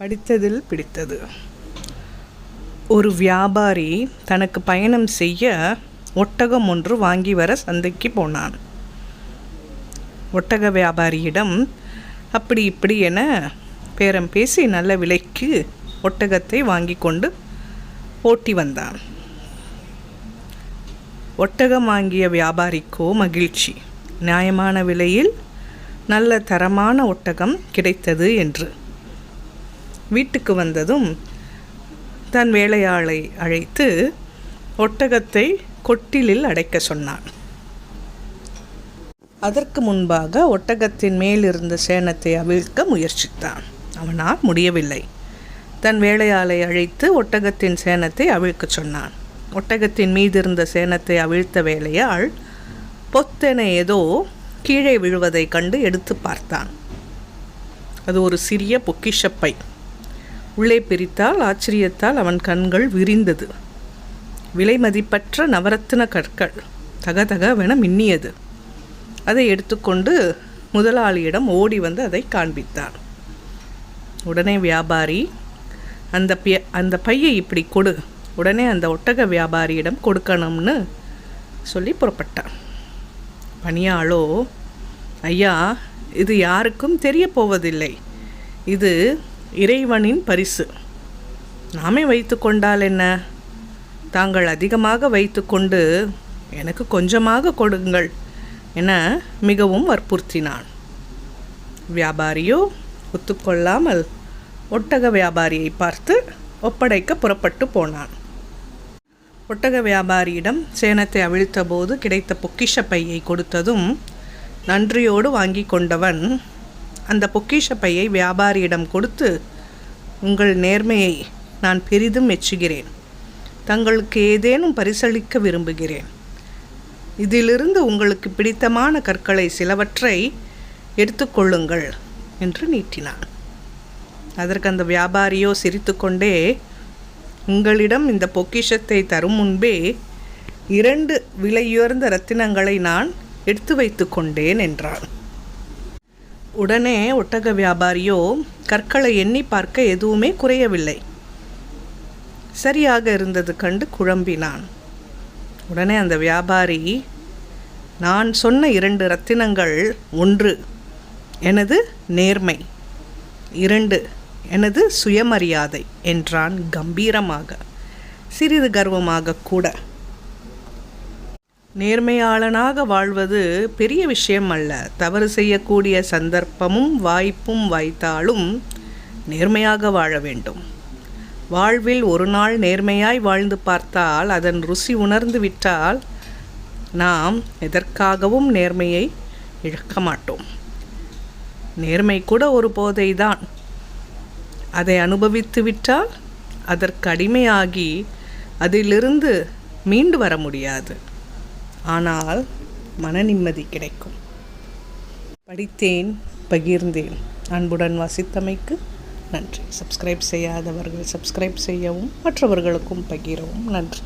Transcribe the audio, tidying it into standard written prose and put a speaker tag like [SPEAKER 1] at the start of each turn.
[SPEAKER 1] படித்ததில் பிடித்தது. ஒரு வியாபாரி தனக்கு பயணம் செய்ய ஒட்டகம் ஒன்று வாங்கி வர சந்தைக்கு போனான். ஒட்டக வியாபாரியிடம் அப்படி இப்படி என பேரம் பேசி நல்ல விலைக்கு ஒட்டகத்தை வாங்கி கொண்டு ஓட்டி வந்தான். ஒட்டகம் வாங்கிய வியாபாரிக்கோ மகிழ்ச்சி, நியாயமான விலையில் நல்ல தரமான ஒட்டகம் கிடைத்தது என்று. வீட்டுக்கு வந்ததும் தன் வேலையாளை அழைத்து ஒட்டகத்தை கொட்டிலில் அடைக்க சொன்னான். அதற்கு முன்பாக ஒட்டகத்தின் மேலிருந்த சேணத்தை அவிழ்க்க முயற்சித்தான். அவனால் முடியவில்லை. தன் வேலையாளை அழைத்து ஒட்டகத்தின் சேணத்தை அவிழ்க்க சொன்னான். ஒட்டகத்தின் மீதிருந்த சேணத்தை அவிழ்த்த வேலையாள் பொத்தென ஏதோ கீழே விழுவதை கண்டு எடுத்து பார்த்தான். அது ஒரு சிறிய பொக்கிஷப்பை. உள்ளே பிரித்தால் ஆச்சரியத்தால் அவன் கண்கள் விரிந்தது. விலை மதிப்பற்ற நவரத்தின கற்கள் தகதகவென மின்னியது. அதை எடுத்துக்கொண்டு முதலாளியிடம் ஓடி வந்து அதை காண்பித்தான். உடனே வியாபாரி அந்த பையை இப்படி கொடு, உடனே அந்த ஒட்டக வியாபாரியிடம் கொடுக்கணும்னு சொல்லி புறப்பட்டான். பணியாளோ, ஐயா, இது யாருக்கும் தெரிய போவதில்லை, இது இறைவனின் பரிசு, நாமே வைத்து கொண்டால் என்ன, தாங்கள் அதிகமாக வைத்து கொண்டு எனக்கு கொஞ்சமாக கொடுங்கள் என மிகவும் வற்புறுத்தினான். வியாபாரியோ ஒத்துக்கொள்ளாமல் ஒட்டக வியாபாரியை பார்த்து ஒப்படைக்க புறப்பட்டு போனான். ஒட்டக வியாபாரியிடம் சேணத்தை அவிழ்த்தபோது கிடைத்த பொக்கிஷ பையை கொடுத்ததும் நன்றியோடு வாங்கி கொண்டவன் அந்த பொக்கிஷ பையை வியாபாரியிடம் கொடுத்து, உங்கள் நேர்மையை நான் பெரிதும் மெச்சுகிறேன், தங்களுக்கு ஏதேனும் பரிசளிக்க விரும்புகிறேன், இதிலிருந்து உங்களுக்கு பிடித்தமான கற்களை சிலவற்றை எடுத்துக்கொள்ளுங்கள் என்று நீட்டினான். அதற்கு அந்த வியாபாரியோ சிரித்துக்கொண்டே, உங்களிடம் இந்த பொக்கிஷத்தை தரும் முன்பே 2 விலையுயர்ந்த இரத்தினங்களை நான் எடுத்து வைத்து கொண்டேன் என்றான். உடனே ஒட்டக வியாபாரியோ கற்களை எண்ணி பார்க்க எதுவுமே குறையவில்லை. சரியாக இருந்தது கண்டு குழம்பினான். உடனே அந்த வியாபாரி, நான் சொன்ன 2 இரத்தினங்கள், 1 எனது நேர்மை, 2 எனது சுயமரியாதை என்றான் கம்பீரமாக, சிறிது கர்வமாக கூட. நேர்மையாளனாக வாழ்வது பெரிய விஷயம் அல்ல. தவறு செய்யக்கூடிய சந்தர்ப்பமும் வாய்ப்பும் வாய்த்தாலும் நேர்மையாக வாழ வேண்டும். வாழ்வில் ஒரு நாள் நேர்மையாய் வாழ்ந்து பார்த்தால், அதன் ருசி உணர்ந்து விட்டால், நாம் எதற்காகவும் நேர்மையை இழக்க மாட்டோம். நேர்மை கூட ஒரு போதைதான். அதை அனுபவித்து விட்டால் அதற்கு அடிமையாகி அதிலிருந்து மீண்டு வர முடியாது. ஆனால் மன நிம்மதி கிடைக்கும். படித்தேன், பகிர்ந்தேன். அன்புடன் வாசித்தமைக்கு நன்றி. சப்ஸ்கிரைப் செய்யாதவர்கள் சப்ஸ்கிரைப் செய்யவும் மற்றவர்களுக்கும் பகிரவும் நன்றி.